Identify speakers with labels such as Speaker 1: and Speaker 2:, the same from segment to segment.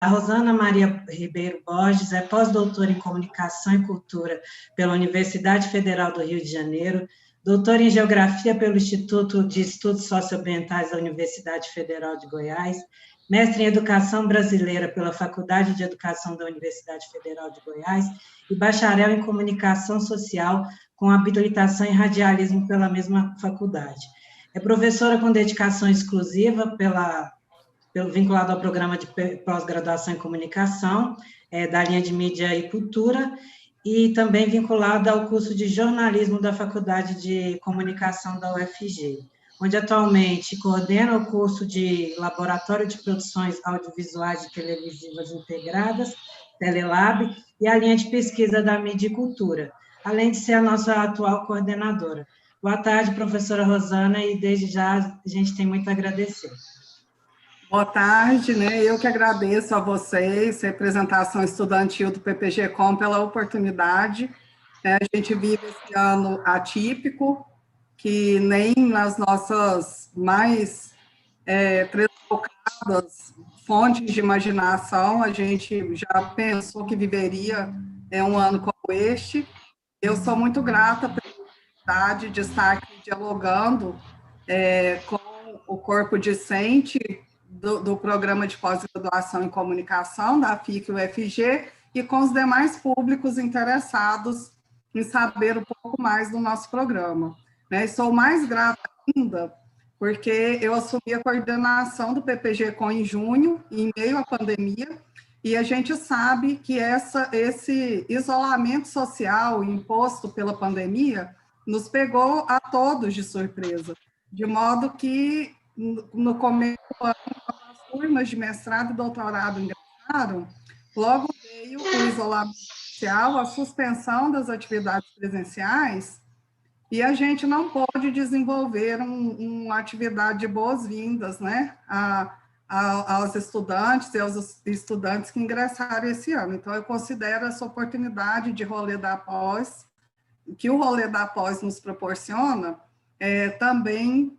Speaker 1: A Rosana Maria Ribeiro Borges é pós-doutora em Comunicação e Cultura pela Universidade Federal do Rio de Janeiro, doutora em Geografia pelo Instituto de Estudos Socioambientais da Universidade Federal de Goiás, mestre em Educação Brasileira pela Faculdade de Educação da Universidade Federal de Goiás e bacharel em Comunicação Social com habilitação em Radialismo pela mesma faculdade. É professora com dedicação exclusiva vinculado ao programa de pós-graduação em comunicação, da linha de mídia e cultura, e também vinculada ao curso de jornalismo da Faculdade de Comunicação da UFG, onde atualmente coordena o curso de Laboratório de Produções Audiovisuais e Televisivas Integradas, Telelab, e a linha de pesquisa da mídia e cultura, além de ser a nossa atual coordenadora. Boa tarde, professora Rosana, e desde já a gente tem muito a agradecer.
Speaker 2: Boa tarde, né? Eu que agradeço a vocês, representação estudantil do PPG-Com, pela oportunidade. A gente vive esse ano atípico, que nem nas nossas mais tresloucadas fontes de imaginação a gente já pensou que viveria um ano como este. Eu sou muito grata pela oportunidade de estar aqui dialogando com o corpo discente do Programa de Pós-Graduação em Comunicação, da FIC-UFG, e com os demais públicos interessados em saber um pouco mais do nosso programa. E sou mais grata ainda, porque eu assumi a coordenação do PPG-Com em junho, em meio à pandemia, e a gente sabe que esse isolamento social imposto pela pandemia nos pegou a todos de surpresa, de modo que, no começo do ano, as turmas de mestrado e doutorado ingressaram, logo veio o isolamento social, a suspensão das atividades presenciais, e a gente não pôde desenvolver uma atividade de boas-vindas, né, aos estudantes e aos estudantes que ingressaram esse ano. Então, eu considero essa oportunidade de rolê da pós, que o rolê da pós nos proporciona, também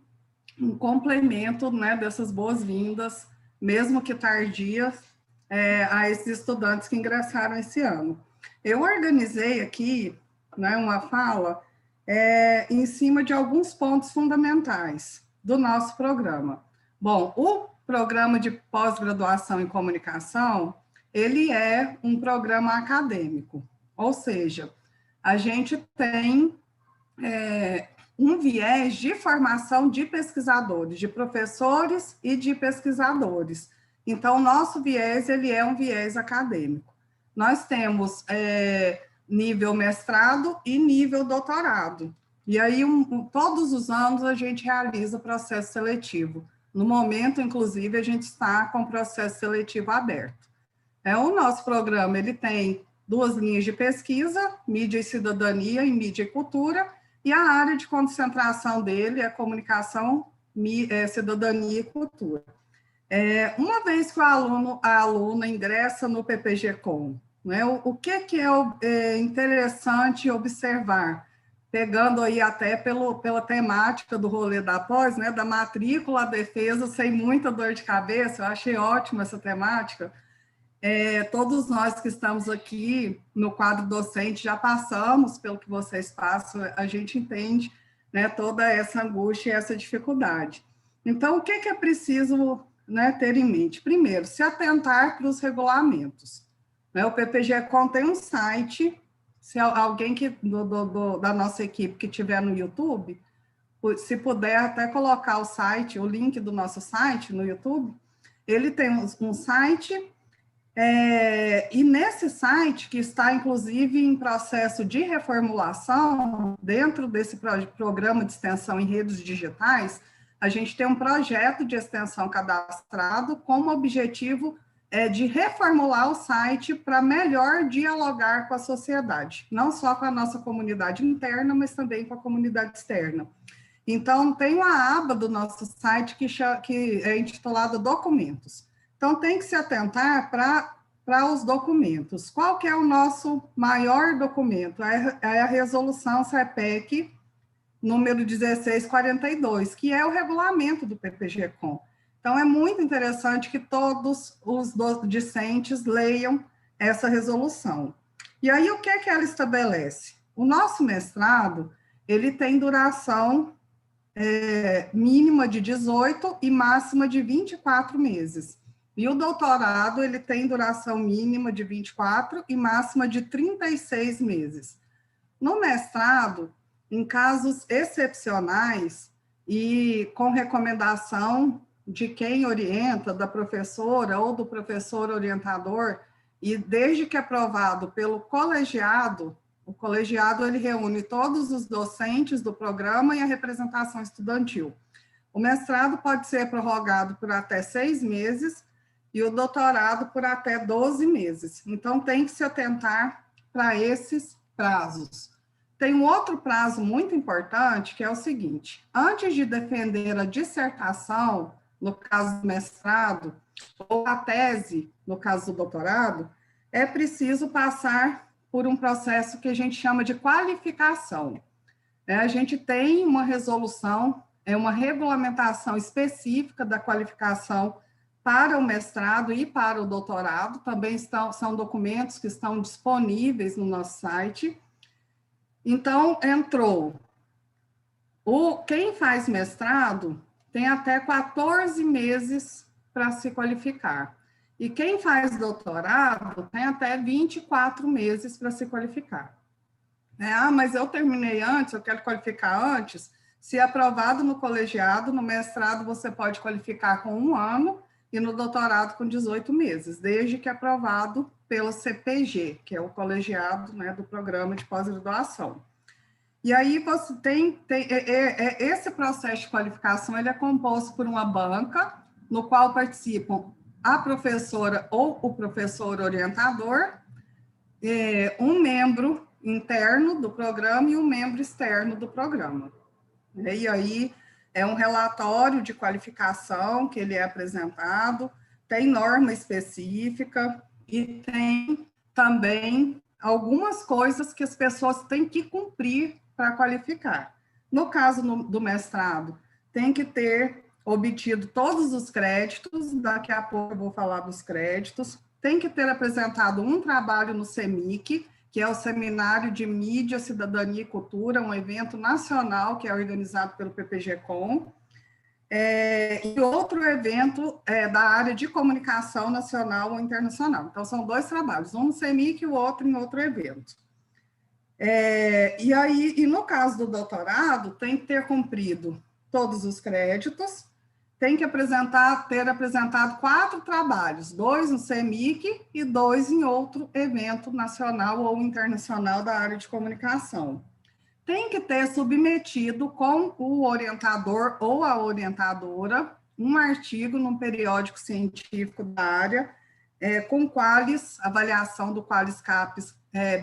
Speaker 2: um complemento, né, dessas boas-vindas, mesmo que tardias, a esses estudantes que ingressaram esse ano. Eu organizei aqui, né, uma fala em cima de alguns pontos fundamentais do nosso programa. Bom, o programa de pós-graduação em comunicação, ele é um programa acadêmico, ou seja, a gente tem um viés de formação de pesquisadores, de professores e de pesquisadores. Então, o nosso viés, ele é um viés acadêmico. Nós temos nível mestrado e nível doutorado. E aí, todos os anos, a gente realiza o processo seletivo. No momento, inclusive, a gente está com o processo seletivo aberto. O nosso programa, ele tem 2 linhas de pesquisa, mídia e cidadania e mídia e cultura, e a área de concentração dele é comunicação, cidadania e cultura. Uma vez que a aluna ingressa no PPG-Com, né, o que é interessante observar, pegando aí até pela temática do rolê da pós, né, da matrícula à defesa, sem muita dor de cabeça, eu achei ótima essa temática. Todos nós que estamos aqui no quadro docente já passamos pelo que vocês passam, a gente entende, né, toda essa angústia e essa dificuldade. Então, o que é preciso, né, ter em mente? Primeiro, se atentar para os regulamentos. Né, o PPG-Com tem um site, se alguém da nossa equipe que estiver no YouTube, se puder até colocar o site, o link do nosso site no YouTube, ele tem um site. E nesse site, que está inclusive em processo de reformulação, dentro desse programa de extensão em redes digitais, a gente tem um projeto de extensão cadastrado com o objetivo de reformular o site para melhor dialogar com a sociedade, não só com a nossa comunidade interna, mas também com a comunidade externa. Então, tem uma aba do nosso site que é intitulada Documentos. Então, tem que se atentar para os documentos. Qual que é o nosso maior documento? É a resolução CEPEC número 1642, que é o regulamento do PPG-Com. Então, é muito interessante que todos os discentes leiam essa resolução. E aí, o que é que ela estabelece? O nosso mestrado, ele tem duração mínima de 18 e máxima de 24 meses. E o doutorado, ele tem duração mínima de 24 e máxima de 36 meses. No mestrado, em casos excepcionais e com recomendação de quem orienta, da professora ou do professor orientador, e desde que aprovado pelo colegiado, o colegiado ele reúne todos os docentes do programa e a representação estudantil. O mestrado pode ser prorrogado por até 6 meses e o doutorado por até 12 meses. Então, tem que se atentar para esses prazos. Tem um outro prazo muito importante, que é o seguinte: antes de defender a dissertação, no caso do mestrado, ou a tese, no caso do doutorado, é preciso passar por um processo que a gente chama de qualificação. A gente tem uma resolução, uma regulamentação específica da qualificação para o mestrado e para o doutorado, também são documentos que estão disponíveis no nosso site. Então, quem faz mestrado tem até 14 meses para se qualificar. E quem faz doutorado tem até 24 meses para se qualificar. Mas eu terminei antes, eu quero qualificar antes. Se aprovado no colegiado, no mestrado você pode qualificar com 1 ano e no doutorado com 18 meses, desde que aprovado pelo CPG, que é o colegiado, né, do programa de pós-graduação. E aí você esse processo de qualificação, ele é composto por uma banca, no qual participam a professora ou o professor orientador, um membro interno do programa e um membro externo do programa. E aí é um relatório de qualificação que ele é apresentado, tem norma específica e tem também algumas coisas que as pessoas têm que cumprir para qualificar. No caso do mestrado, tem que ter obtido todos os créditos, daqui a pouco eu vou falar dos créditos, tem que ter apresentado um trabalho no CEMIC, que é o Seminário de Mídia, Cidadania e Cultura, um evento nacional que é organizado pelo PPG-Com, e outro evento da área de comunicação nacional ou internacional. Então, são 2 trabalhos, um no CEMIC e o outro em outro evento. E no caso do doutorado, tem que ter cumprido todos os créditos, tem que ter apresentado 4 trabalhos, 2 no CEMIC e 2 em outro evento nacional ou internacional da área de comunicação. Tem que ter submetido com o orientador ou a orientadora um artigo num periódico científico da área, com avaliação do Qualis CAPES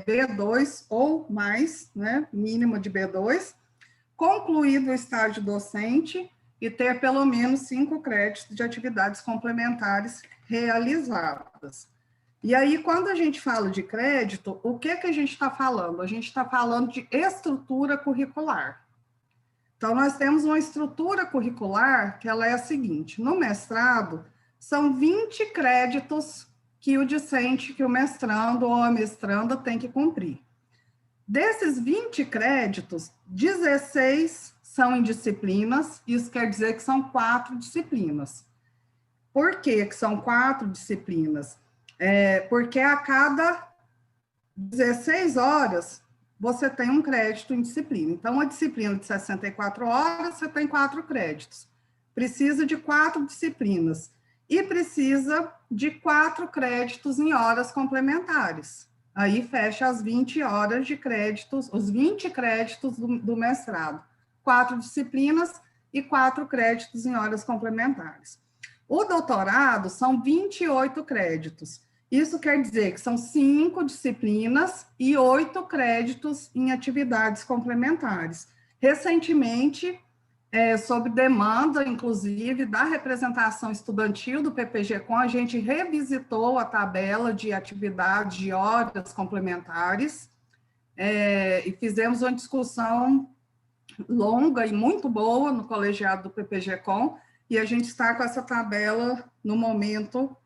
Speaker 2: B2 ou mais, né, mínimo de B2, concluído o estágio docente e ter pelo menos 5 créditos de atividades complementares realizadas. E aí, quando a gente fala de crédito, o que a gente está falando? A gente está falando de estrutura curricular. Então, nós temos uma estrutura curricular que ela é a seguinte: no mestrado, são 20 créditos que o discente, que o mestrando ou a mestranda tem que cumprir. Desses 20 créditos, 16 são em disciplinas, isso quer dizer que são 4 disciplinas. Por que são 4 disciplinas? Porque a cada 16 horas, você tem um crédito em disciplina. Então, uma disciplina de 64 horas, você tem 4 créditos. Precisa de 4 disciplinas. E precisa de 4 créditos em horas complementares. Aí fecha as 20 horas de créditos, os 20 créditos do mestrado. 4 disciplinas e 4 créditos em horas complementares. O doutorado são 28 créditos. Isso quer dizer que são 5 disciplinas e 8 créditos em atividades complementares. Recentemente, sob demanda, inclusive, da representação estudantil do PPG-Com, a gente revisitou a tabela de atividades de horas complementares e fizemos uma discussão longa e muito boa no colegiado do PPG-Com, e a gente está com essa tabela, no momento,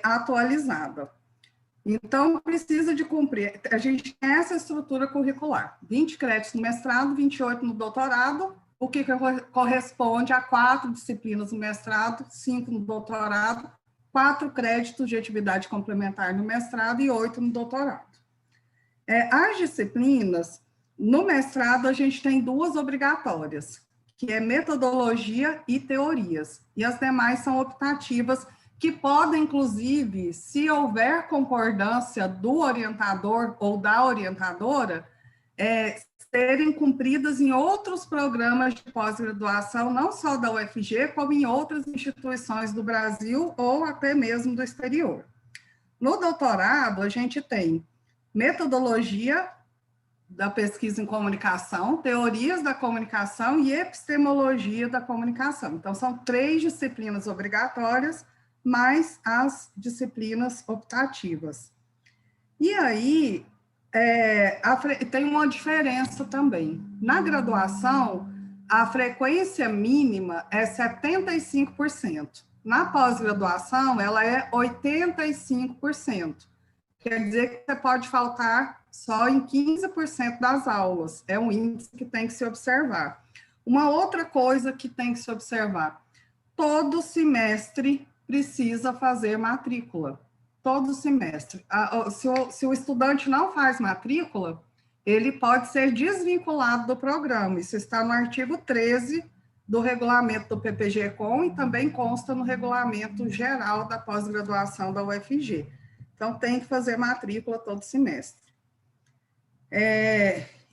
Speaker 2: atualizada. Então, precisa de cumprir, a gente tem essa estrutura curricular, 20 créditos no mestrado, 28 no doutorado, o que corresponde a 4 disciplinas no mestrado, 5 no doutorado, 4 créditos de atividade complementar no mestrado e 8 no doutorado. As disciplinas, no mestrado, a gente tem 2 obrigatórias, que é metodologia e teorias, e as demais são optativas, que podem, inclusive, se houver concordância do orientador ou da orientadora, serem cumpridas em outros programas de pós-graduação, não só da UFG, como em outras instituições do Brasil ou até mesmo do exterior. No doutorado, a gente tem metodologia da pesquisa em comunicação, teorias da comunicação e epistemologia da comunicação. Então, são 3 disciplinas obrigatórias, mais as disciplinas optativas. E aí, tem uma diferença também. Na graduação, a frequência mínima é 75%. Na pós-graduação, ela é 85%. Quer dizer que você pode faltar só em 15% das aulas. É um índice que tem que se observar. Uma outra coisa que tem que se observar, todo semestre precisa fazer matrícula. Todo semestre. Se o estudante não faz matrícula, ele pode ser desvinculado do programa. Isso está no artigo 13 do regulamento do PPG-Com e também consta no regulamento geral da pós-graduação da UFG. Então, tem que fazer matrícula todo semestre.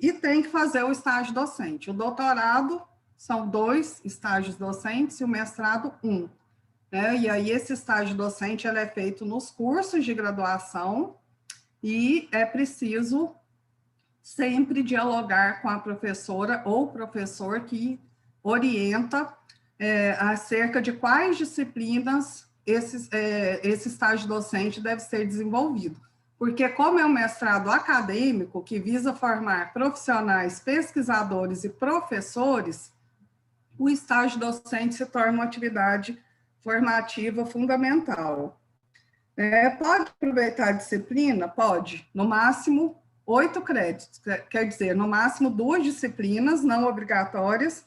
Speaker 2: E tem que fazer o estágio docente. O doutorado são 2 estágios docentes e o mestrado 1. E aí, esse estágio docente ele é feito nos cursos de graduação e é preciso sempre dialogar com a professora ou professor que orienta acerca de quais disciplinas esse estágio docente deve ser desenvolvido. Porque, como é um mestrado acadêmico que visa formar profissionais, pesquisadores e professores, o estágio docente se torna uma atividade formativa fundamental. Pode aproveitar a disciplina? Pode. No máximo, 8 créditos, quer dizer, no máximo 2 disciplinas não obrigatórias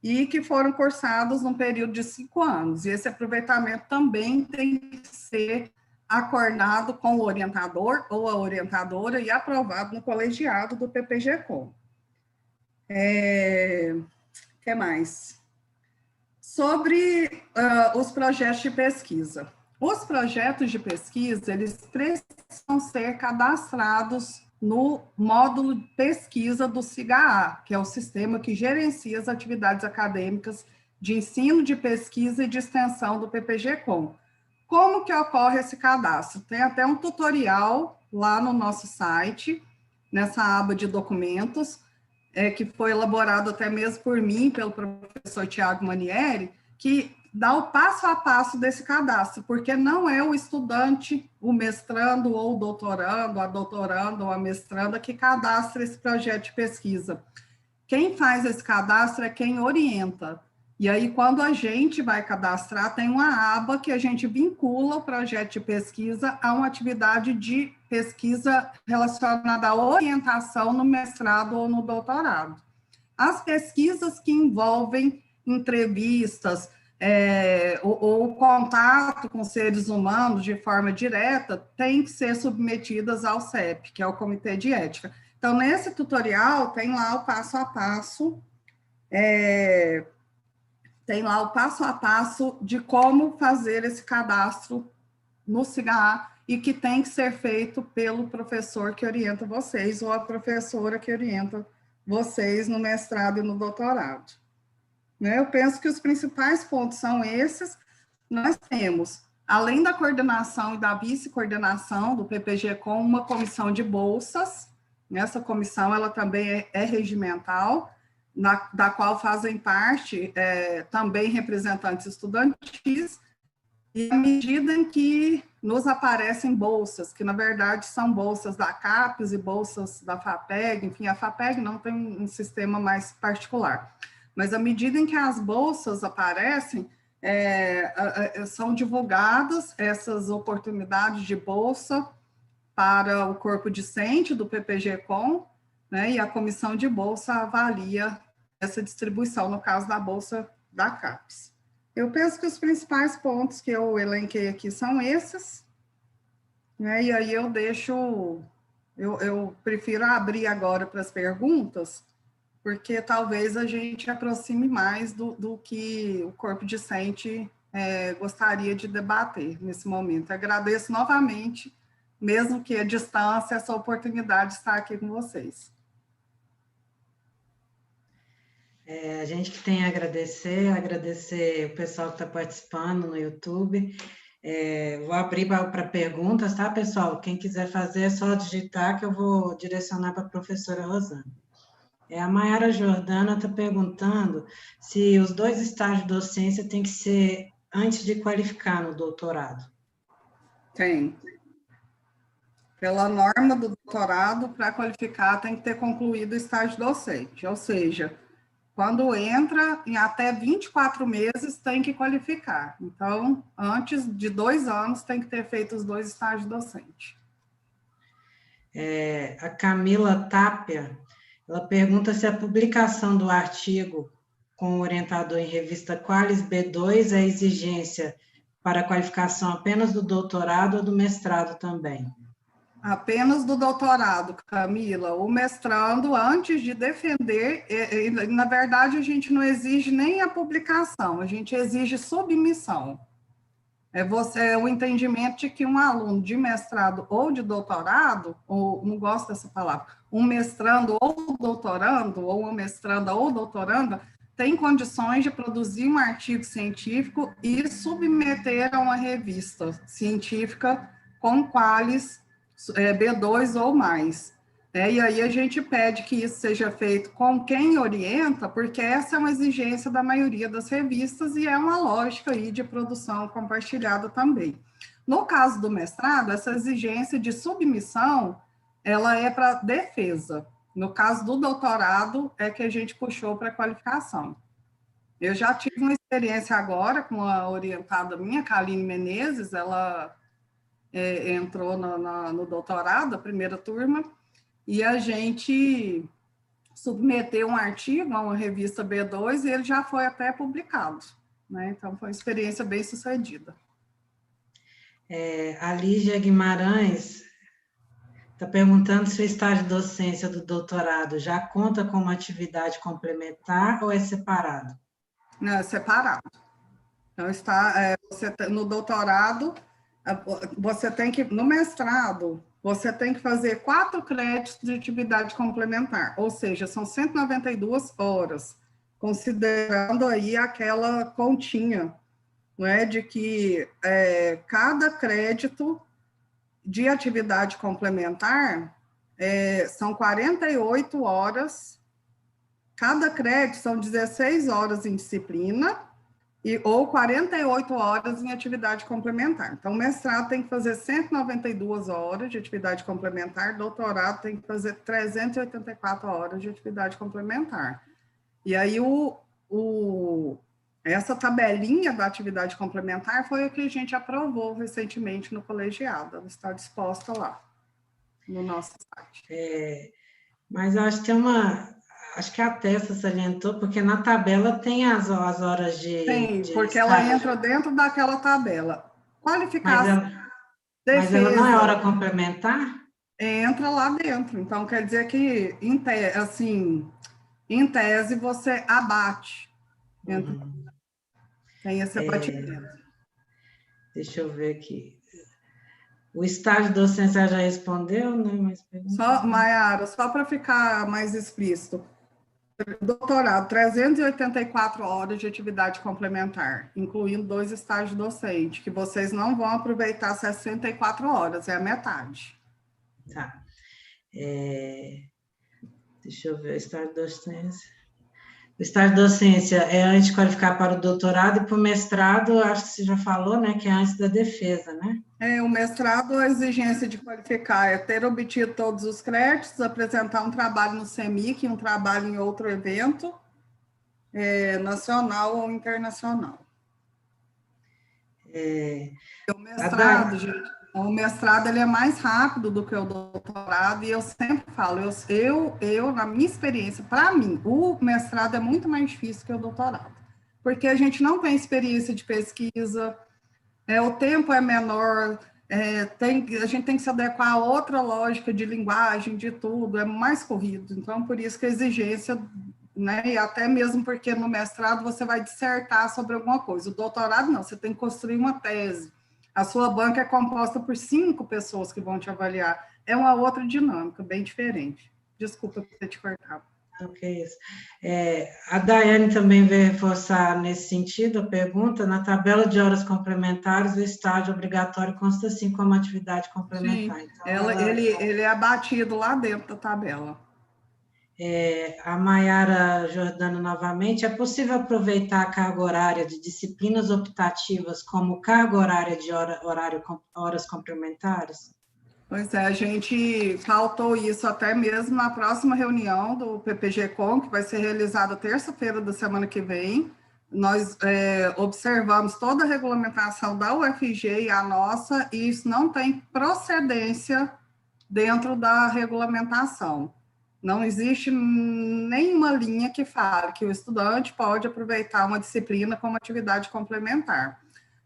Speaker 2: e que foram cursados num período de 5 anos. E esse aproveitamento também tem que ser acordado com o orientador ou a orientadora e aprovado no colegiado do PPG-Com. Que mais? Sobre os projetos de pesquisa. Os projetos de pesquisa, eles precisam ser cadastrados no módulo de pesquisa do SIGA-A, que é o sistema que gerencia as atividades acadêmicas de ensino, de pesquisa e de extensão do PPG-Com. Como que ocorre esse cadastro? Tem até um tutorial lá no nosso site, nessa aba de documentos, que foi elaborado até mesmo por mim, pelo professor Tiago Manieri, que dá o passo a passo desse cadastro, porque não é o estudante, o mestrando ou o doutorando, a doutoranda ou a mestranda que cadastra esse projeto de pesquisa. Quem faz esse cadastro é quem orienta. E aí, quando a gente vai cadastrar, tem uma aba que a gente vincula o projeto de pesquisa a uma atividade de pesquisa relacionada à orientação no mestrado ou no doutorado. As pesquisas que envolvem entrevistas ou contato com seres humanos de forma direta têm que ser submetidas ao CEP, que é o Comitê de Ética. Então, nesse tutorial, tem lá o passo a passo, de como fazer esse cadastro no SIGA-A e que tem que ser feito pelo professor que orienta vocês ou a professora que orienta vocês no mestrado e no doutorado. Eu penso que os principais pontos são esses. Nós temos, além da coordenação e da vice-coordenação do PPG-Com, uma comissão de bolsas. Essa comissão ela também é regimental, da qual fazem parte também representantes estudantis, e à medida em que nos aparecem bolsas, que na verdade são bolsas da CAPES e bolsas da FAPEG, enfim, a FAPEG não tem um sistema mais particular, mas à medida em que as bolsas aparecem, são divulgadas essas oportunidades de bolsa para o corpo discente do PPG-Com, né, e a comissão de bolsa avalia essa distribuição, no caso da bolsa da CAPES. Eu penso que os principais pontos que eu elenquei aqui são esses, né, e aí eu prefiro abrir agora para as perguntas, porque talvez a gente aproxime mais do que o corpo discente gostaria de debater nesse momento. Agradeço novamente, mesmo que à distância, essa oportunidade de estar aqui com vocês.
Speaker 1: A gente que tem a agradecer o pessoal que está participando no YouTube. Vou abrir para perguntas, tá, pessoal? Quem quiser fazer é só digitar que eu vou direcionar para a professora Rosana. A Mayara Jordana está perguntando se os 2 estágios de docência têm que ser antes de qualificar no doutorado.
Speaker 2: Tem. Pela norma do doutorado, para qualificar, tem que ter concluído o estágio docente, ou seja, quando entra, em até 24 meses, tem que qualificar. Então, antes de 2 anos, tem que ter feito os 2 estágios docentes.
Speaker 1: A Camila Tapia, ela pergunta se a publicação do artigo com o orientador em revista Qualis B2 é exigência para a qualificação apenas do doutorado ou do mestrado também?
Speaker 2: Apenas do doutorado, Camila. O mestrando, antes de defender, na verdade, a gente não exige nem a publicação, a gente exige submissão. É o entendimento de que um aluno de mestrado ou de doutorado, ou não gosto dessa palavra, um mestrando ou doutorando, ou uma mestranda ou doutoranda, tem condições de produzir um artigo científico e submeter a uma revista científica com Qualis B2 ou mais. E aí a gente pede que isso seja feito com quem orienta, porque essa é uma exigência da maioria das revistas e é uma lógica aí de produção compartilhada também. No caso do mestrado, essa exigência de submissão, ela é para defesa. No caso do doutorado, é que a gente puxou para qualificação. Eu já tive uma experiência agora com a orientada minha, Kaline Menezes, ela entrou no doutorado, a primeira turma, e a gente submeteu um artigo a uma revista B2 e ele já foi até publicado, né? Então, foi uma experiência bem sucedida.
Speaker 1: A Lígia Guimarães está perguntando se o estágio de docência do doutorado já conta como atividade complementar ou é separado?
Speaker 2: Não, é separado. Então, no doutorado, você tem que, no mestrado, você tem que fazer 4 créditos de atividade complementar, ou seja, são 192 horas, considerando aí aquela continha, não é, de que cada crédito de atividade complementar são 48 horas, cada crédito são 16 horas em disciplina, ou 48 horas em atividade complementar. Então, o mestrado tem que fazer 192 horas de atividade complementar, doutorado tem que fazer 384 horas de atividade complementar. E aí, essa tabelinha da atividade complementar foi o que a gente aprovou recentemente no colegiado, ela está disposta lá, no nosso site.
Speaker 1: Mas acho que acho que a Tessa salientou, porque na tabela tem as horas de...
Speaker 2: Tem, porque ela entra dentro daquela tabela. Qualificação,
Speaker 1: mas ela não é hora complementar?
Speaker 2: Entra lá dentro. Então, quer dizer que, em tese, você abate. Tem esse abatimento.
Speaker 1: Deixa eu ver aqui. O estágio de docência já respondeu, né?
Speaker 2: Mayara, só para ficar mais explícito. Doutorado, 384 horas de atividade complementar, incluindo 2 estágios docentes, que vocês não vão aproveitar 64 horas, é a metade.
Speaker 1: Tá. Deixa eu ver, o estágio de docência. O estágio de docência é antes de qualificar para o doutorado e para o mestrado, acho que você já falou, né, que é antes da defesa, né?
Speaker 2: O mestrado, a exigência de qualificar é ter obtido todos os créditos, apresentar um trabalho no CEMIC, um trabalho em outro evento, nacional ou internacional. O mestrado, gente, o mestrado ele é mais rápido do que o doutorado, e eu sempre falo, na minha experiência, para mim, o mestrado é muito mais difícil que o doutorado, porque a gente não tem experiência de pesquisa, o tempo é menor, a gente tem que se adequar a outra lógica de linguagem, de tudo, é mais corrido. Então, por isso que a exigência, né, e até mesmo porque no mestrado você vai dissertar sobre alguma coisa. O doutorado, não, você tem que construir uma tese. A sua banca é composta por 5 pessoas que vão te avaliar. É uma outra dinâmica, bem diferente. Desculpa por ter te cortado.
Speaker 1: Ok, isso. A Daiane também veio reforçar nesse sentido a pergunta: na tabela de horas complementares, o estágio obrigatório consta sim como atividade complementar.
Speaker 2: Sim,
Speaker 1: Então,
Speaker 2: ele é abatido lá dentro da tabela.
Speaker 1: A Maiara Jordano novamente: é possível aproveitar a carga horária de disciplinas optativas como carga horária de horas complementares?
Speaker 2: Pois é, a gente pautou isso até mesmo na próxima reunião do PPG-Com, que vai ser realizada terça-feira da semana que vem. Nós observamos toda a regulamentação da UFG e a nossa, e isso não tem procedência dentro da regulamentação. Não existe nenhuma linha que fale que o estudante pode aproveitar uma disciplina como atividade complementar.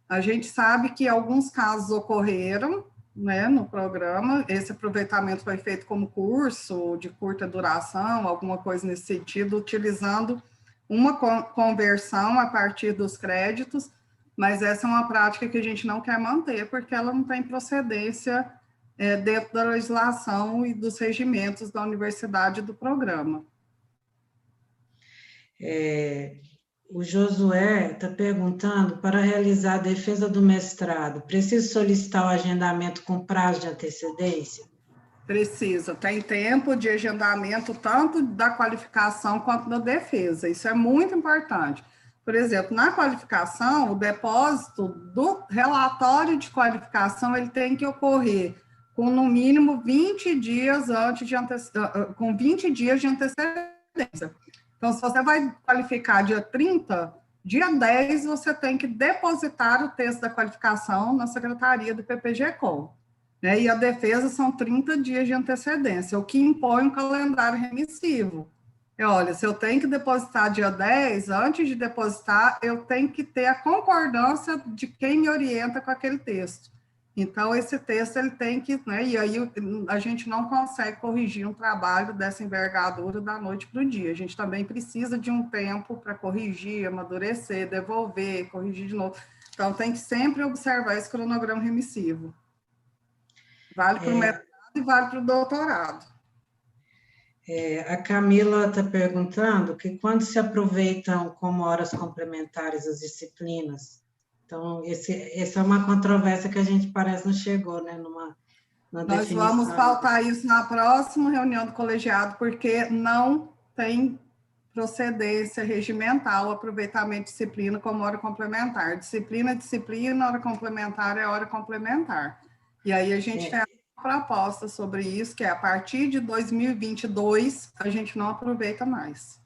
Speaker 2: A gente sabe que alguns casos ocorreram, né, no programa, esse aproveitamento foi feito como curso de curta duração, alguma coisa nesse sentido, utilizando uma conversão a partir dos créditos, mas essa é uma prática que a gente não quer manter, porque ela não tem procedência dentro da legislação e dos regimentos da universidade do programa.
Speaker 1: O Josué está perguntando: para realizar a defesa do mestrado, preciso solicitar o agendamento com prazo de antecedência?
Speaker 2: Precisa, tem tempo de agendamento tanto da qualificação quanto da defesa, isso é muito importante. Por exemplo, na qualificação, o depósito do relatório de qualificação, ele tem que ocorrer com no mínimo 20 dias com 20 dias de antecedência. Então, se você vai qualificar dia 30, dia 10 você tem que depositar o texto da qualificação na secretaria do PPG-Com. Né? E a defesa são 30 dias de antecedência, o que impõe um calendário remissivo. Olha, se eu tenho que depositar dia 10, antes de depositar, eu tenho que ter a concordância de quem me orienta com aquele texto. Então, esse texto, ele tem que, né, e aí a gente não consegue corrigir um trabalho dessa envergadura da noite para o dia. A gente também precisa de um tempo para corrigir, amadurecer, devolver, corrigir de novo. Então, tem que sempre observar esse cronograma remissivo. Vale para o mestrado e vale para o doutorado.
Speaker 1: A Camila está perguntando que quando se aproveitam como horas complementares as disciplinas. Então, essa é uma controvérsia que a gente parece não chegou, né, numa
Speaker 2: Nós vamos pautar isso na próxima reunião do colegiado, porque não tem procedência regimental, aproveitamento de disciplina como hora complementar. Disciplina é disciplina, hora complementar é hora complementar. E aí a gente tem uma proposta sobre isso, que é a partir de 2022, a gente não aproveita mais.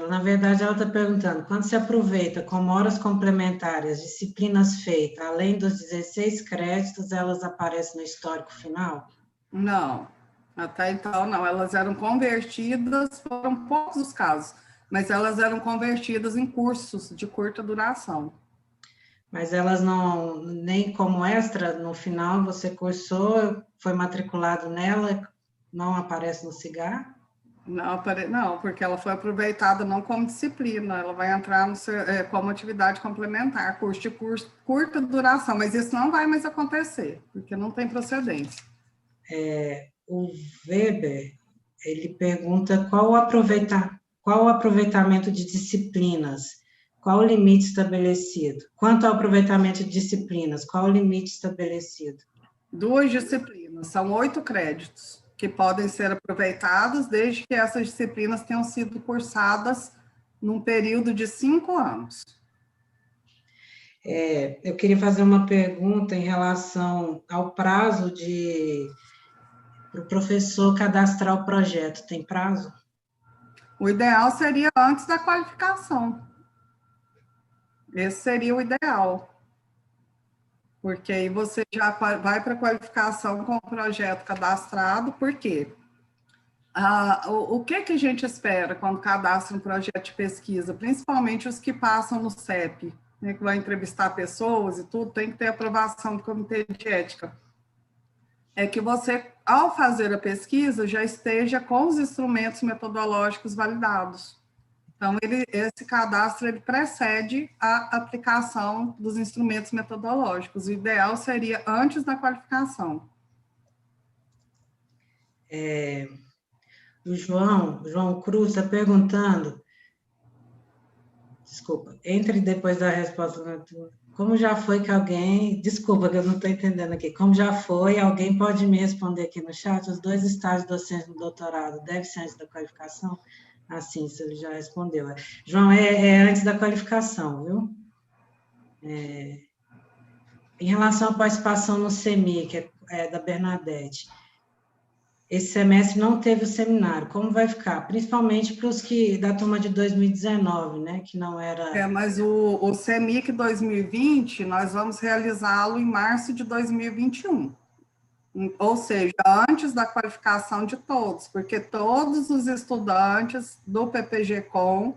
Speaker 1: Na verdade, ela está perguntando: quando se aproveita como horas complementares, disciplinas feitas, além dos 16 créditos, elas aparecem no histórico final?
Speaker 2: Não, até então não. Elas eram convertidas, foram poucos os casos, mas elas eram convertidas em cursos de curta duração.
Speaker 1: Mas elas não, nem como extra, no final você cursou, foi matriculado nela, não aparece no CIGAR?
Speaker 2: Não, porque ela foi aproveitada não como disciplina, ela vai entrar como atividade complementar, curso de curta duração, mas isso não vai mais acontecer, porque não tem procedência.
Speaker 1: O Weber, ele pergunta qual o aproveitamento de disciplinas, qual o limite estabelecido? Quanto ao aproveitamento de disciplinas, qual o limite estabelecido?
Speaker 2: 2 disciplinas, são 8 créditos, que podem ser aproveitados desde que essas disciplinas tenham sido cursadas num período de 5 anos.
Speaker 1: Eu queria fazer uma pergunta em relação ao prazo para o professor cadastrar o projeto. Tem prazo?
Speaker 2: O ideal seria antes da qualificação. Esse seria o ideal. porque aí você já vai para a qualificação com o projeto cadastrado, por quê? O que a gente espera quando cadastra um projeto de pesquisa, principalmente os que passam no CEP, né, que vai entrevistar pessoas e tudo, tem que ter aprovação do Comitê de Ética. É que você, ao fazer a pesquisa, já esteja com os instrumentos metodológicos validados. Então, esse cadastro ele precede a aplicação dos instrumentos metodológicos. O ideal seria antes da qualificação.
Speaker 1: O João Cruz está perguntando, desculpa, entre depois da resposta, como já foi que alguém, desculpa que eu não estou entendendo aqui, como já foi, alguém pode me responder aqui no chat, os 2 estágios docentes no doutorado deve ser antes da qualificação? Assim, se ele já respondeu. João, é antes da qualificação, viu? Em relação à participação no CEMI, que é da Bernadette, esse semestre não teve o seminário, como vai ficar? Principalmente para os que da turma de 2019, né, que não era...
Speaker 2: Mas o CEMIC 2020, nós vamos realizá-lo em março de 2021. Ou seja, antes da qualificação de todos, porque todos os estudantes do PPG-Com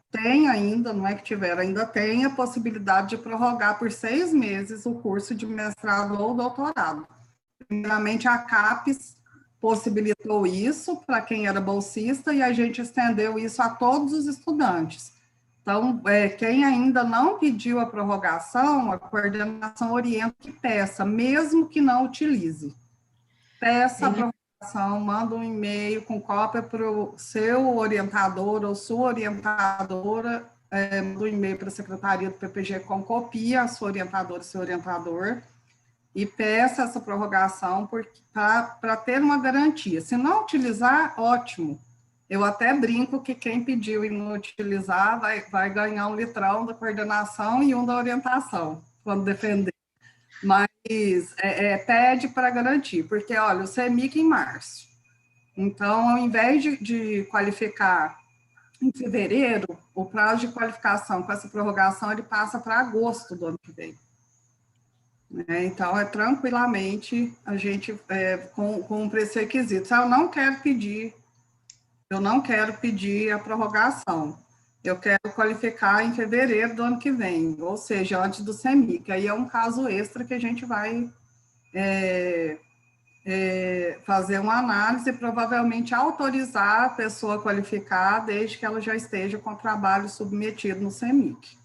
Speaker 2: tem ainda, não é que tiveram, ainda tem a possibilidade de prorrogar por 6 meses o curso de mestrado ou doutorado. Primeiramente, a CAPES possibilitou isso para quem era bolsista e a gente estendeu isso a todos os estudantes. Então, quem ainda não pediu a prorrogação, a coordenação orienta que peça, mesmo que não utilize. Peça a prorrogação, manda um e-mail com cópia para o seu orientador ou sua orientadora, manda um e-mail para a secretaria do PPG com copia a sua orientadora e seu orientador, e peça essa prorrogação para ter uma garantia. Se não utilizar, ótimo. Eu até brinco que quem pediu e não utilizar vai ganhar um litrão da coordenação e um da orientação, quando defender. Mas pede para garantir, porque, olha, o CEMIC em março. Então, ao invés de qualificar em fevereiro, o prazo de qualificação com essa prorrogação, ele passa para agosto do ano que vem. Então, tranquilamente, a gente cumpre esse requisito. Eu não quero pedir a prorrogação. Eu quero qualificar em fevereiro do ano que vem, ou seja, antes do CEMIC. Aí é um caso extra que a gente vai fazer uma análise e provavelmente autorizar a pessoa a qualificar desde que ela já esteja com o trabalho submetido no CEMIC.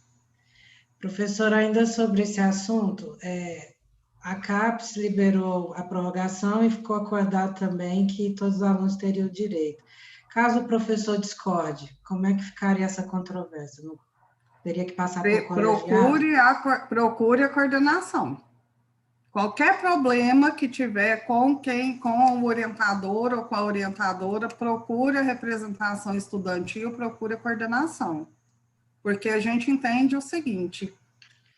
Speaker 1: Professora, ainda sobre esse assunto, a CAPES liberou a prorrogação e ficou acordado também que todos os alunos teriam direito. Caso o professor discorde, como é que ficaria essa controvérsia? Não teria que passar por colegiado?
Speaker 2: Procure a coordenação. Qualquer problema que tiver com o orientador ou com a orientadora, procure a representação estudantil, procure a coordenação. Porque a gente entende o seguinte,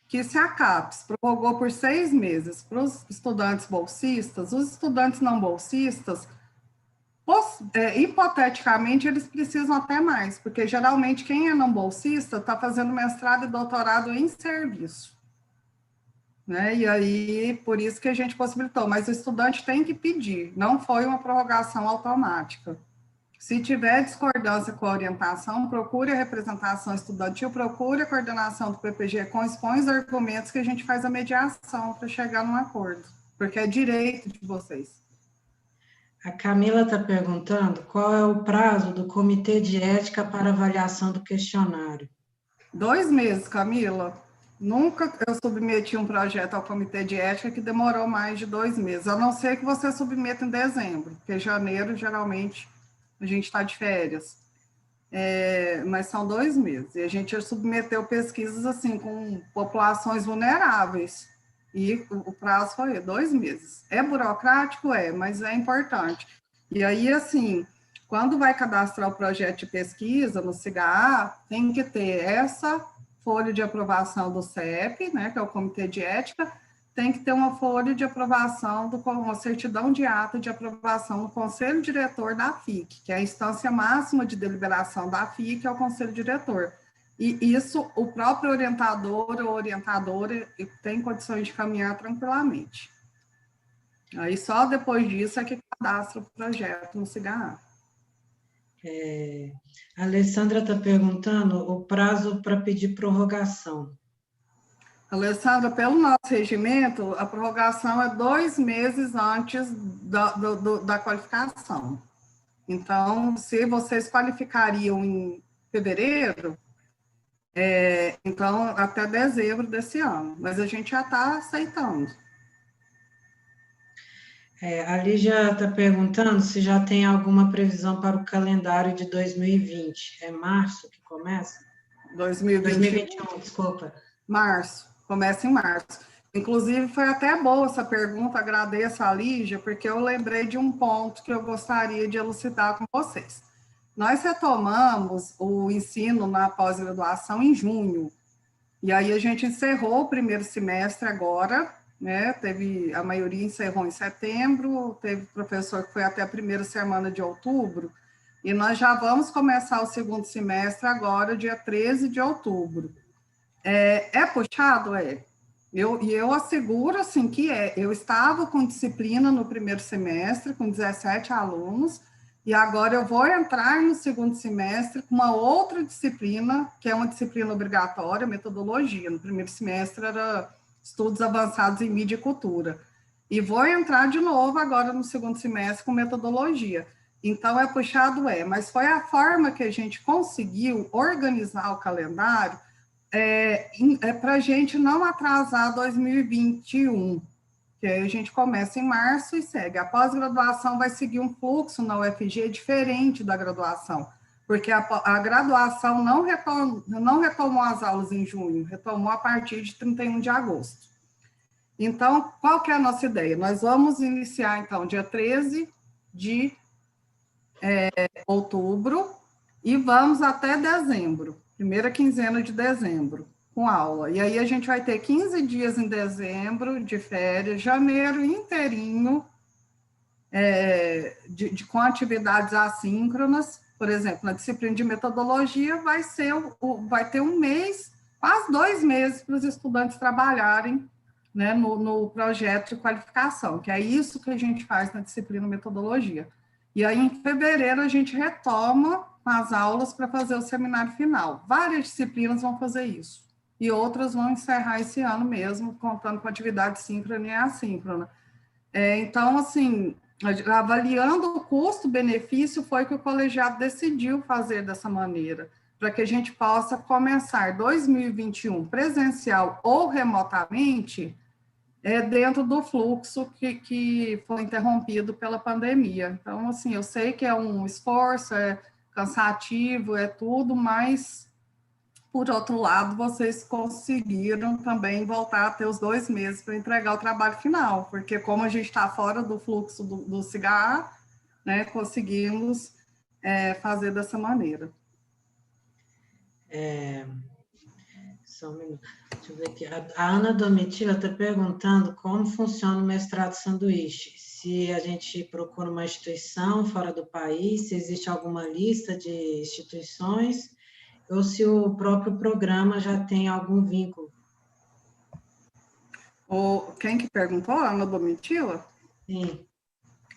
Speaker 2: que se a CAPES prorrogou por 6 meses para os estudantes bolsistas, os estudantes não bolsistas, hipoteticamente, eles precisam até mais, porque geralmente quem é não bolsista está fazendo mestrado e doutorado em serviço. Né? E aí, por isso que a gente possibilitou, mas o estudante tem que pedir, não foi uma prorrogação automática. Se tiver discordância com a orientação, procure a representação estudantil, procure a coordenação do PPG, expõe os argumentos que a gente faz a mediação para chegar num acordo, porque é direito de vocês.
Speaker 1: A Camila está perguntando qual é o prazo do Comitê de Ética para avaliação do questionário.
Speaker 2: 2 meses, Camila. Nunca eu submeti um projeto ao Comitê de Ética que demorou mais de 2 meses, a não ser que você submeta em dezembro, porque janeiro, geralmente, a gente está de férias. Mas são 2 meses. E a gente submeteu pesquisas, assim, com populações vulneráveis. E o prazo foi 2 meses. É burocrático? Mas é importante. E aí, assim, quando vai cadastrar o projeto de pesquisa no CIGA, tem que ter essa folha de aprovação do CEP, né, que é o Comitê de Ética, tem que ter uma folha de aprovação, uma certidão de ata de aprovação no Conselho Diretor da FIC, que é a instância máxima de deliberação da FIC, é o Conselho Diretor. E isso o próprio orientador ou orientadora tem condições de caminhar tranquilamente. Aí só depois disso é que cadastra o projeto no SIGA.
Speaker 1: A Alessandra está perguntando o prazo para pedir prorrogação.
Speaker 2: Alessandra, pelo nosso regimento, a prorrogação é 2 meses antes da qualificação. Então, se vocês qualificariam em fevereiro, então até dezembro desse ano, mas a gente já está aceitando.
Speaker 1: A Lígia está perguntando se já tem alguma previsão para o calendário de 2020. É março que começa? 2021, desculpa.
Speaker 2: Março, começa em março. Inclusive, foi até boa essa pergunta, agradeço a Lígia, porque eu lembrei de um ponto que eu gostaria de elucidar com vocês. Nós retomamos o ensino na pós-graduação em junho, e aí a gente encerrou o primeiro semestre agora, né? A maioria encerrou em setembro, teve professor que foi até a primeira semana de outubro, e nós já vamos começar o segundo semestre agora, dia 13 de outubro. É puxado? Eu asseguro, assim, que é. Eu estava com disciplina no primeiro semestre, com 17 alunos, e agora eu vou entrar no segundo semestre com uma outra disciplina, que é uma disciplina obrigatória, metodologia. No primeiro semestre era estudos avançados em mídia e cultura. E vou entrar de novo agora no segundo semestre com metodologia. Então, é puxado, mas foi a forma que a gente conseguiu organizar o calendário para a gente não atrasar 2021, que aí a gente começa em março e segue. A pós-graduação vai seguir um fluxo na UFG diferente da graduação, porque a graduação não retomou as aulas em junho, retomou a partir de 31 de agosto. Então, qual que é a nossa ideia? Nós vamos iniciar, então, dia 13 de outubro e vamos até dezembro, primeira quinzena de dezembro, com aula. E aí a gente vai ter 15 dias em dezembro de férias, janeiro inteirinho, com atividades assíncronas. Por exemplo, na disciplina de metodologia vai ter um mês, quase 2 meses para os estudantes trabalharem, né, no projeto de qualificação, que é isso que a gente faz na disciplina metodologia. E aí, em fevereiro, a gente retoma as aulas para fazer o seminário final. Várias disciplinas vão fazer isso. E outras vão encerrar esse ano mesmo, contando com atividade síncrona e assíncrona. Então, assim, avaliando o custo-benefício, foi que o colegiado decidiu fazer dessa maneira, para que a gente possa começar 2021 presencial ou remotamente, dentro do fluxo que foi interrompido pela pandemia. Então, assim, eu sei que é um esforço, é cansativo, é tudo, mas, por outro lado, vocês conseguiram também voltar a ter os 2 meses para entregar o trabalho final, porque como a gente está fora do fluxo do SIGA, né, conseguimos fazer dessa maneira.
Speaker 1: Só um minuto. Deixa eu ver aqui. A Ana Domitila está perguntando como funciona o mestrado sanduíche. Se a gente procura uma instituição fora do país, se existe alguma lista de instituições, ou se o próprio programa já tem algum vínculo.
Speaker 2: Quem que perguntou? A Ana Domitila?
Speaker 1: Sim.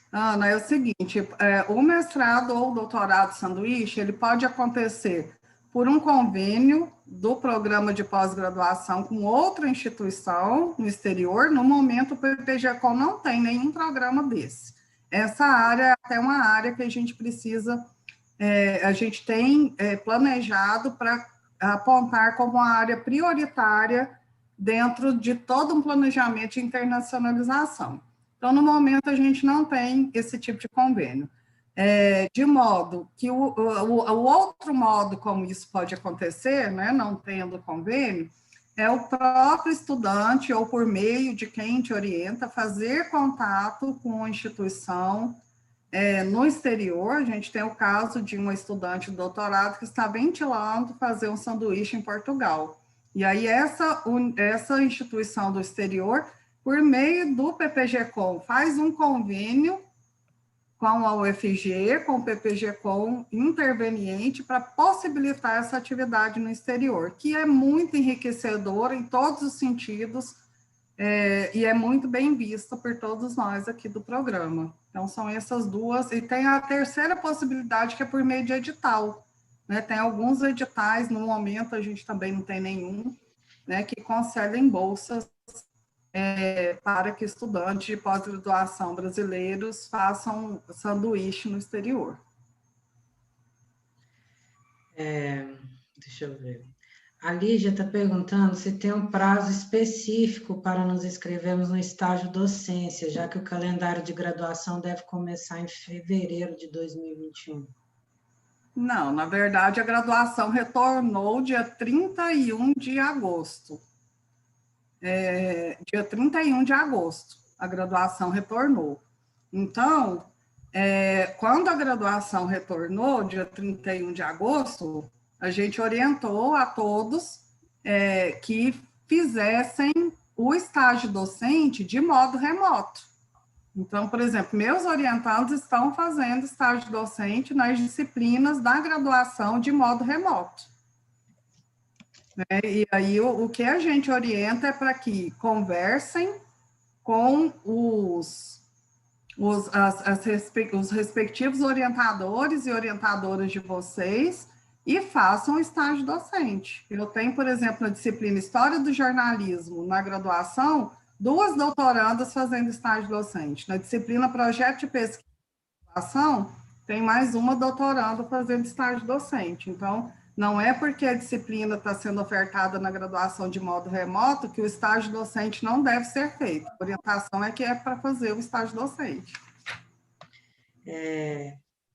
Speaker 2: Ana, é o seguinte, o mestrado ou o doutorado sanduíche, ele pode acontecer por um convênio do programa de pós-graduação com outra instituição no exterior. No momento, o PPG-Com não tem nenhum programa desse. Essa área é até uma área que a gente precisa, a gente tem planejado para apontar como uma área prioritária dentro de todo um planejamento de internacionalização. Então, no momento, a gente não tem esse tipo de convênio. De modo que o outro modo como isso pode acontecer, né, não tendo convênio, é o próprio estudante, ou por meio de quem te orienta, fazer contato com a instituição no exterior. A gente tem o caso de uma estudante de doutorado que está ventilando fazer um sanduíche em Portugal. E aí essa instituição do exterior, por meio do PPG-Com, faz um convênio com a UFG, com o PPG-Com interveniente para possibilitar essa atividade no exterior, que é muito enriquecedora em todos os sentidos, e é muito bem vista por todos nós aqui do programa. Então, são essas duas, e tem a terceira possibilidade, que é por meio de edital, né? Tem alguns editais, no momento a gente também não tem nenhum, né, que concedem bolsas para que estudantes de pós-graduação brasileiros façam sanduíche no exterior.
Speaker 1: Deixa eu ver. A Lígia está perguntando se tem um prazo específico para nos inscrevermos no estágio docência, já que o calendário de graduação deve começar em fevereiro de 2021.
Speaker 2: Não, na verdade, a graduação retornou dia 31 de agosto. Dia 31 de agosto, a graduação retornou. Então, quando a graduação retornou, dia 31 de agosto, a gente orientou a todos que fizessem o estágio docente de modo remoto. Então, por exemplo, meus orientandos estão fazendo estágio docente nas disciplinas da graduação de modo remoto. E aí, o que a gente orienta é para que conversem com os respectivos orientadores e orientadoras de vocês e façam estágio docente. Eu tenho, por exemplo, na disciplina História do Jornalismo, na graduação, 2 doutorandas fazendo estágio docente. Na disciplina Projeto de Pesquisa e Graduação, tem mais uma doutoranda fazendo estágio docente. Então, não é porque a disciplina está sendo ofertada na graduação de modo remoto que o estágio docente não deve ser feito. A orientação é que é para fazer o estágio docente.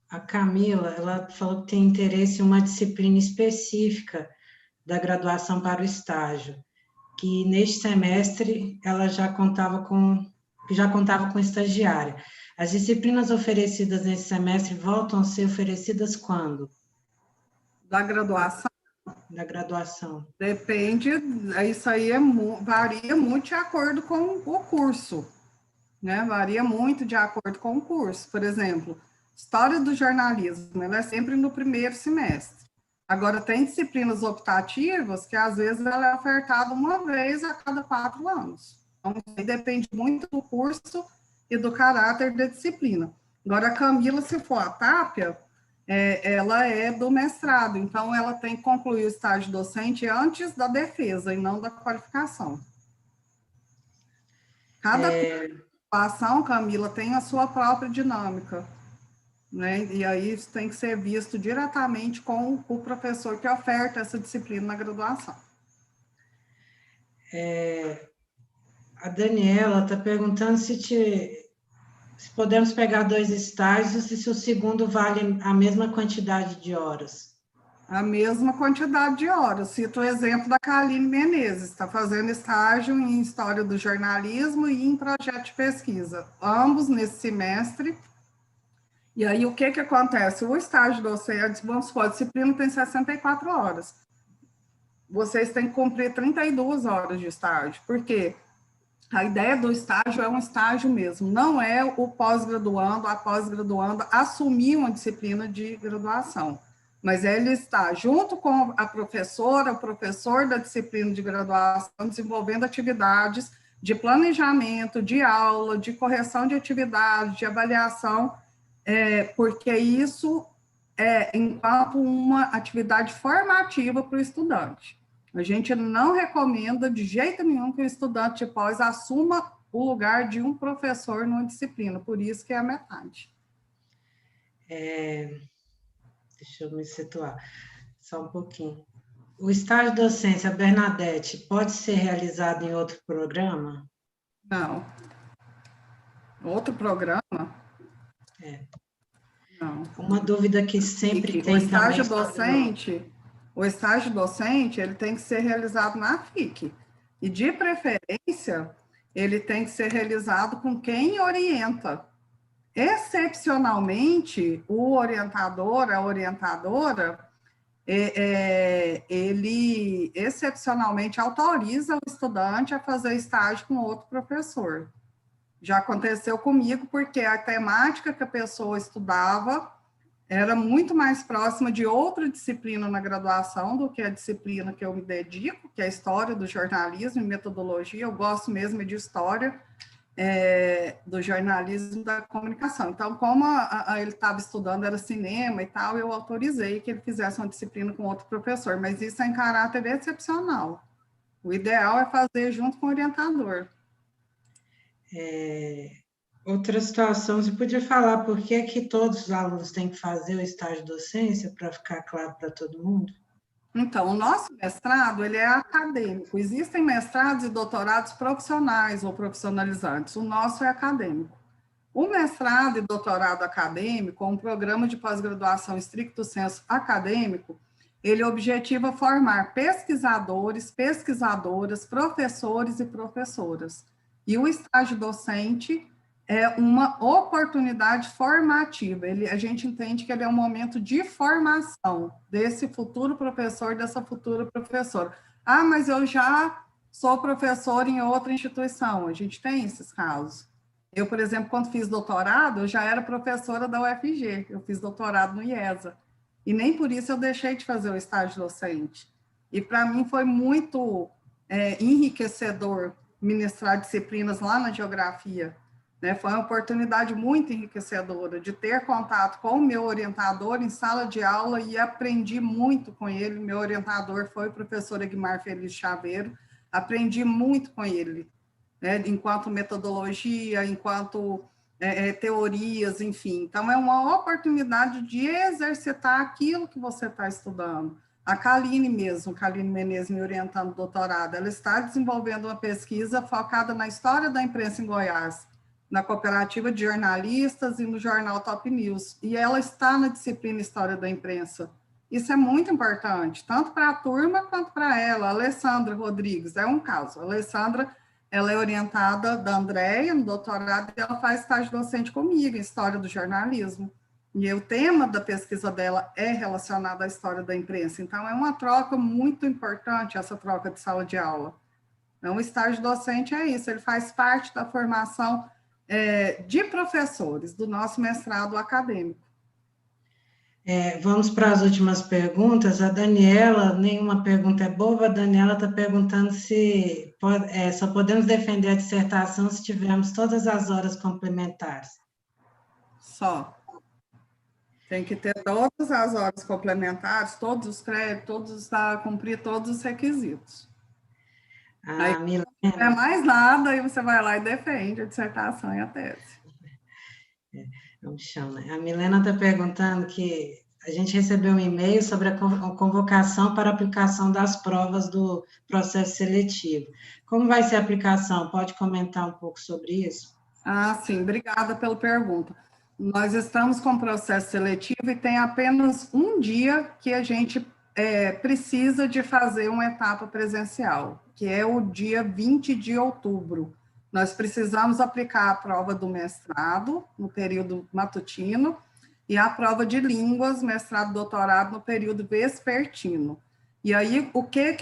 Speaker 1: A Camila, ela falou que tem interesse em uma disciplina específica da graduação para o estágio, que neste semestre ela já contava com estagiária. As disciplinas oferecidas nesse semestre voltam a ser oferecidas quando?
Speaker 2: Da graduação?
Speaker 1: Da graduação.
Speaker 2: Depende, isso aí varia muito de acordo com o curso, né? Varia muito de acordo com o curso. Por exemplo, História do Jornalismo, ela é sempre no primeiro semestre. Agora, tem disciplinas optativas que, às vezes, ela é ofertada uma vez a cada 4 anos. Então, depende muito do curso e do caráter da disciplina. Agora, a Camila, se for a Tápia, ela é do mestrado, então ela tem que concluir o estágio docente antes da defesa e não da qualificação. Cada graduação, Camila, tem a sua própria dinâmica, né? E aí isso tem que ser visto diretamente com o professor que oferta essa disciplina na graduação.
Speaker 1: A Daniela está perguntando se podemos pegar 2 estágios e se o segundo vale a mesma quantidade de horas.
Speaker 2: A mesma quantidade de horas. Cito o exemplo da Kaline Menezes, está fazendo estágio em História do Jornalismo e em Projeto de Pesquisa, ambos nesse semestre. E aí, o que acontece? O estágio docente, vamos supor, a disciplina tem 64 horas. Vocês têm que cumprir 32 horas de estágio. Por quê? A ideia do estágio é um estágio mesmo, não é o pós-graduando, a pós-graduanda assumir uma disciplina de graduação, mas ele está junto com a professora, o professor da disciplina de graduação, desenvolvendo atividades de planejamento, de aula, de correção de atividades, de avaliação, porque isso é enquanto uma atividade formativa para o estudante. A gente não recomenda de jeito nenhum que o estudante de pós assuma o lugar de um professor numa disciplina, por isso que é a metade.
Speaker 1: Deixa eu me situar só um pouquinho. O estágio docência, Bernadette, pode ser realizado em outro programa?
Speaker 2: Não. Outro programa? Não.
Speaker 1: Uma dúvida que sempre tem também.
Speaker 2: O estágio docente, ele tem que ser realizado na FIC. E, de preferência, ele tem que ser realizado com quem orienta. Excepcionalmente, o orientador, a orientadora, ele excepcionalmente autoriza o estudante a fazer estágio com outro professor. Já aconteceu comigo, porque a temática que a pessoa estudava era muito mais próxima de outra disciplina na graduação do que a disciplina que eu me dedico, que é a história do jornalismo e metodologia. Eu gosto mesmo de história do jornalismo e da comunicação. Então, como ele estava estudando, era cinema e tal, eu autorizei que ele fizesse uma disciplina com outro professor, mas isso é em caráter excepcional. O ideal é fazer junto com o orientador.
Speaker 1: Outra situação, você podia falar por que que todos os alunos têm que fazer o estágio de docência, para ficar claro para todo mundo?
Speaker 2: Então, o nosso mestrado, ele é acadêmico. Existem mestrados e doutorados profissionais ou profissionalizantes. O nosso é acadêmico. O mestrado e doutorado acadêmico, um programa de pós-graduação stricto sensu acadêmico, ele objetiva formar pesquisadores, pesquisadoras, professores e professoras. E o estágio docente é uma oportunidade formativa. A gente entende que ele é um momento de formação desse futuro professor, dessa futura professora. Ah, mas eu já sou professor em outra instituição. A gente tem esses casos. Eu, por exemplo, quando fiz doutorado, eu já era professora da UFG. Eu fiz doutorado no IESA. E nem por isso eu deixei de fazer o estágio docente. E para mim foi muito enriquecedor ministrar disciplinas lá na geografia. Né? Foi uma oportunidade muito enriquecedora de ter contato com o meu orientador em sala de aula e aprendi muito com ele. Meu orientador foi o professor Egmar Feliz Chaveiro. Aprendi muito com ele, né? Enquanto metodologia, enquanto teorias, enfim. Então, é uma oportunidade de exercitar aquilo que você está estudando. A Kaline mesmo, Kaline Menezes, me orientando doutorado, ela está desenvolvendo uma pesquisa focada na história da imprensa em Goiás, na cooperativa de jornalistas e no jornal Top News. E ela está na disciplina História da Imprensa. Isso é muito importante, tanto para a turma quanto para ela. A Alessandra Rodrigues é um caso. A Alessandra, ela é orientada da Andréia no doutorado e ela faz estágio docente comigo em História do Jornalismo. E o tema da pesquisa dela é relacionado à história da imprensa. Então, é uma troca muito importante, essa troca de sala de aula. Então, o estágio docente é isso, ele faz parte da formação de professores do nosso mestrado acadêmico.
Speaker 1: Vamos para as últimas perguntas. A Daniela, nenhuma pergunta é boba, a Daniela está perguntando se só podemos defender a dissertação se tivermos todas as horas complementares.
Speaker 2: Só. Tem que ter todas as horas complementares, todos os créditos, cumprir todos os requisitos. Aí,
Speaker 1: Milena,
Speaker 2: não tiver mais nada, aí você vai lá e defende a dissertação e a tese.
Speaker 1: Não chama. A Milena está perguntando que a gente recebeu um e-mail sobre a convocação para aplicação das provas do processo seletivo. Como vai ser a aplicação? Pode comentar um pouco sobre isso?
Speaker 2: Sim, obrigada pela pergunta. Nós estamos com o processo seletivo e tem apenas um dia que a gente precisa de fazer uma etapa presencial, que é o dia 20 de outubro. Nós precisamos aplicar a prova do mestrado, no período matutino, e a prova de línguas, mestrado, doutorado, no período vespertino. E aí, o que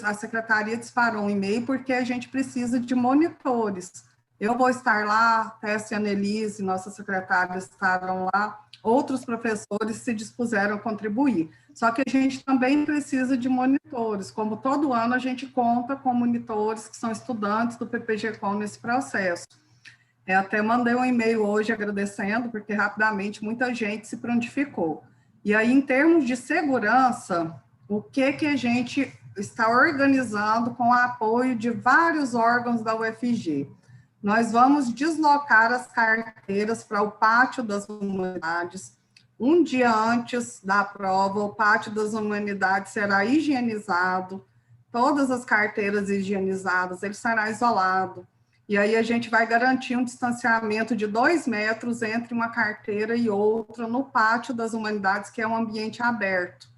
Speaker 2: a secretaria disparou um e-mail, porque a gente precisa de monitores. Eu vou estar lá, Tessa e Annelise, nossa secretária, estarão lá, outros professores se dispuseram a contribuir. Só que a gente também precisa de monitores, como todo ano a gente conta com monitores que são estudantes do PPG-Com nesse processo. Até mandei um e-mail hoje agradecendo, porque rapidamente muita gente se prontificou. E aí, em termos de segurança, o que a gente está organizando com o apoio de vários órgãos da UFG? Nós vamos deslocar as carteiras para o Pátio das Humanidades. Um dia antes da prova, o Pátio das Humanidades será higienizado, todas as carteiras higienizadas, ele será isolado. E aí a gente vai garantir um distanciamento de 2 metros entre uma carteira e outra no Pátio das Humanidades, que é um ambiente aberto.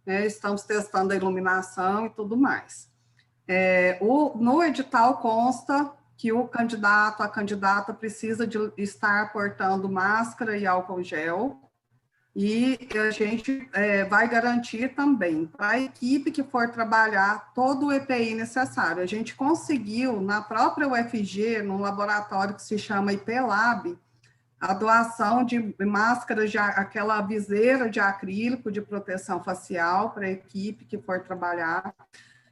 Speaker 2: Estamos testando a iluminação e tudo mais. No edital consta que o candidato, a candidata precisa de estar portando máscara e álcool gel, E a gente vai garantir também para a equipe que for trabalhar todo o EPI necessário. A gente conseguiu, na própria UFG, num laboratório que se chama IPLab, a doação de máscaras, aquela viseira de acrílico de proteção facial para a equipe que for trabalhar.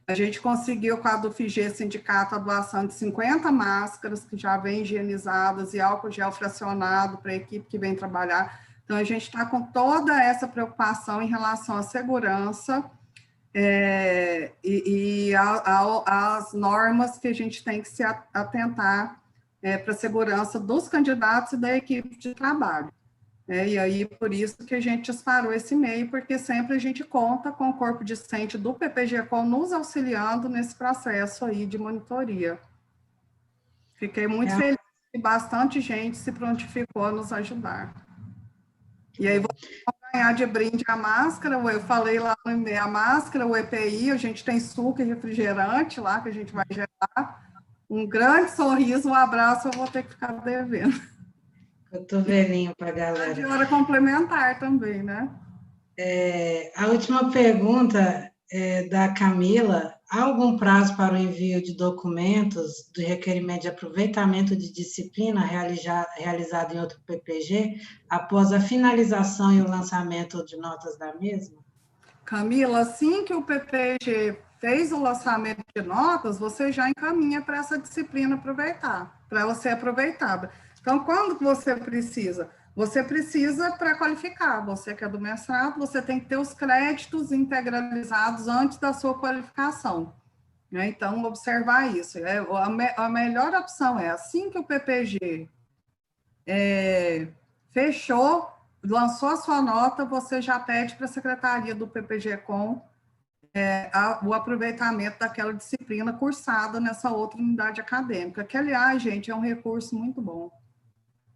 Speaker 2: A gente conseguiu, com a do FIG Sindicato, a doação de 50 máscaras, que já vêm higienizadas, e álcool gel fracionado para a equipe que vem trabalhar. Então, a gente está com toda essa preocupação em relação à segurança e às normas que a gente tem que se atentar para a segurança dos candidatos e da equipe de trabalho. E aí, por isso que a gente disparou esse e-mail, porque sempre a gente conta com o corpo discente do PPG-Com nos auxiliando nesse processo aí de monitoria. Fiquei muito feliz que bastante gente se prontificou a nos ajudar. E aí, vocês vão ganhar de brinde a máscara, eu falei lá no e-mail, a máscara, o EPI, a gente tem suco e refrigerante lá, que a gente vai gerar. Um grande sorriso, um abraço, eu vou ter que ficar devendo.
Speaker 1: Cotovelinho para a galera.
Speaker 2: De hora complementar também, né?
Speaker 1: A última pergunta é da Camila. Há algum prazo para o envio de documentos do requerimento de aproveitamento de disciplina realizado em outro PPG após a finalização e o lançamento de notas da mesma?
Speaker 2: Camila, assim que o PPG fez o lançamento de notas, você já encaminha para essa disciplina aproveitar, para ela ser aproveitada. Então, quando você precisa? Você precisa para qualificar. Você que é do mestrado, você tem que ter os créditos integralizados antes da sua qualificação. Né? Então, observar isso. A melhor opção é, assim que o PPG fechou, lançou a sua nota, você já pede para a secretaria do PPG-Com o aproveitamento daquela disciplina cursada nessa outra unidade acadêmica, que, aliás, gente, é um recurso muito bom.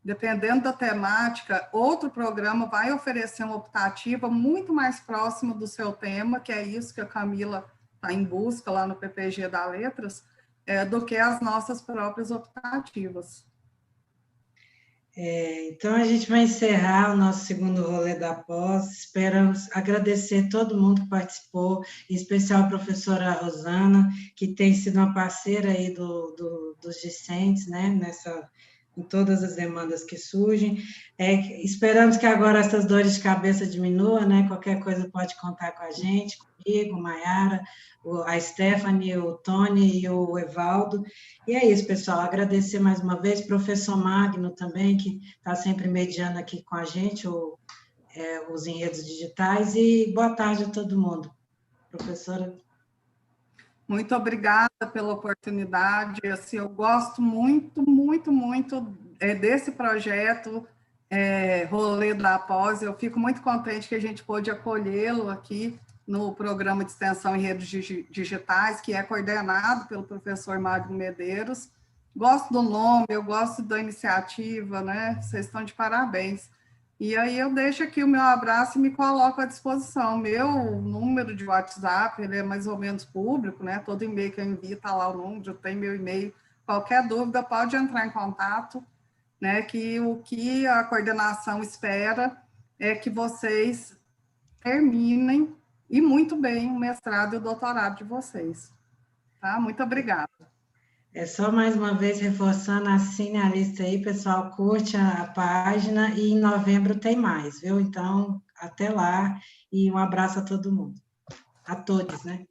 Speaker 2: Dependendo da temática, outro programa vai oferecer uma optativa muito mais próxima do seu tema, que é isso que a Camila está em busca lá no PPG da Letras, do que as nossas próprias optativas.
Speaker 1: Então, a gente vai encerrar o nosso segundo rolê da pós. Esperamos agradecer todo mundo que participou, em especial a professora Rosana, que tem sido uma parceira aí dos discentes, né, em todas as demandas que surgem. Esperamos que agora essas dores de cabeça diminuam, né? Qualquer coisa pode contar com a gente, comigo, Maiara, a Stephanie, o Tony e o Evaldo. E é isso, pessoal. Agradecer mais uma vez, professor Magno também, que está sempre mediando aqui com a gente os enredos digitais. E boa tarde a todo mundo. Professora.
Speaker 2: Muito obrigada pela oportunidade. Assim, eu gosto muito, muito, muito desse projeto Rolê da Pós. Eu fico muito contente que a gente pôde acolhê-lo aqui no programa de extensão em redes digitais, que é coordenado pelo professor Magno Medeiros. Gosto do nome, eu gosto da iniciativa, né? Vocês estão de parabéns. E aí eu deixo aqui o meu abraço e me coloco à disposição. Meu número de WhatsApp, ele é mais ou menos público, né? Todo e-mail que eu envio está lá o número, tem meu e-mail. Qualquer dúvida pode entrar em contato, né? Que o que a coordenação espera é que vocês terminem, e muito bem, o mestrado e o doutorado de vocês. Tá? Muito obrigada.
Speaker 1: Só mais uma vez reforçando, assine a lista aí, pessoal, curte a página e em novembro tem mais, viu? Então, até lá e um abraço a todo mundo, a todos, né?